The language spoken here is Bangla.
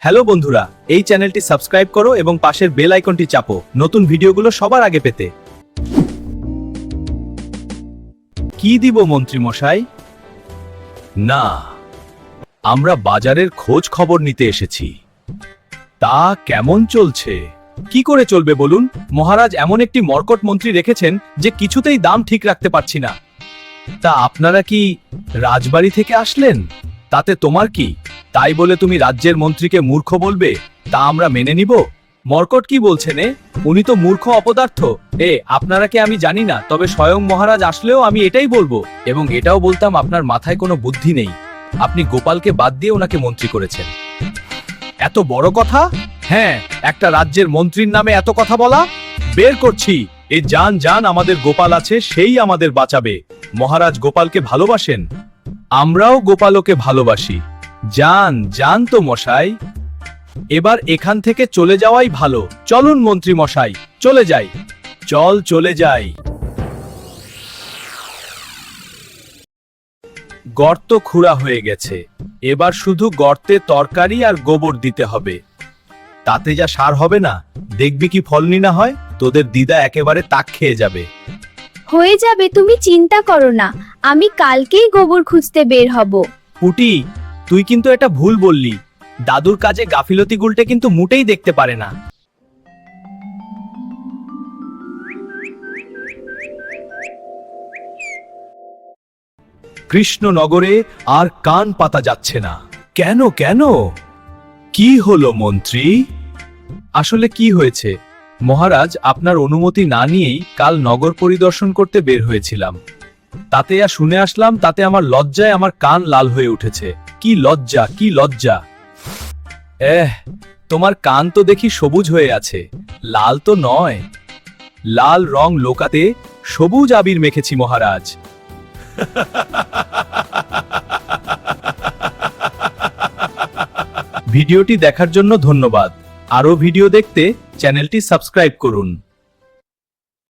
হ্যালো বন্ধুরা, এই চ্যানেলটি সাবস্ক্রাইব করো এবং পাশের বেল আইকনটি চাপো নতুন ভিডিওগুলো সবার আগে পেতে। কি দিব মন্ত্রী মশাই? না, আমরা বাজারের খোঁজ খবর নিতে এসেছি। তা কেমন চলছে? কি করে চলবে বলুন? মহারাজ এমন একটি মর্কট মন্ত্রী রেখেছেন যে কিছুতেই দাম ঠিক রাখতে পারছি না। তা আপনারা কি রাজবাড়ি থেকে আসলেন? তাতে তোমার কি? তাই বলে তুমি রাজ্যের মন্ত্রীকে মূর্খ বলবে? তা আমরা মেনে নিব? মর্কট কি বলছেন? উনি তো মূর্খ অপদার্থ। আপনারা কি আমি জানি না, তবে স্বয়ং মহারাজ আসলেও আমি এটাই বলবো, এবং এটাও বলতাম আপনার মাথায় কোনো বুদ্ধি নেই। আপনি গোপালকে বাদ দিয়ে ওনাকে মন্ত্রী করেছেন। এত বড় কথা? হ্যাঁ, একটা রাজ্যের মন্ত্রীর নামে এত কথা বলা? বের করছি। এই জান জান আমাদের গোপাল আছে, সেই আমাদের বাঁচাবে। মহারাজ গোপালকে ভালোবাসেন, আমরাও গোপালকে ভালোবাসি। জান জান তো মশাই, এবার এখান থেকে চলে যাওয়াই ভালো। চলুন মন্ত্রী মশাই, চলে যাই। চলে যাই। গর্ত খুঁড়া হয়ে গেছে, এবার শুধু গর্তে তরকারি আর গোবর দিতে হবে। তাতে যা সার হবে না, দেখবি কি ফলনি না হয়, তোদের দিদা একেবারে তাক খেয়ে যাবে। হয়ে যাবে, তুমি চিন্তা করো না, আমি কালকেই গোবর খুঁজতে বের হব। পুটি, তুই কিন্তু এটা ভুল বললি। দাদুর কাজে গাফিলতি গুলটে কিন্তু মোটেই দেখতে পারে না। কৃষ্ণনগরে আর কান পাতা যাচ্ছে না। কেন কেন? কি হলো মন্ত্রী? আসলে কি হয়েছে মহারাজ, আপনার অনুমতি না নিয়েই কাল নগর পরিদর্শন করতে বের হয়েছিলাম। তাতে শুনে আসলাম, তাতে আমার লজ্জায় আমার কান লাল হয়ে উঠেছে। কি লজ্জা, কি লজ্জা! তোমার কান তো দেখি সবুজ হয়ে আছে, লাল তো নয়। লাল রং লোকাতে সবুজ আবির মেখেছি মহারাজ। ভিডিওটি দেখার জন্য ধন্যবাদ। আরো ভিডিও দেখতে চ্যানেলটি সাবস্ক্রাইব করুন।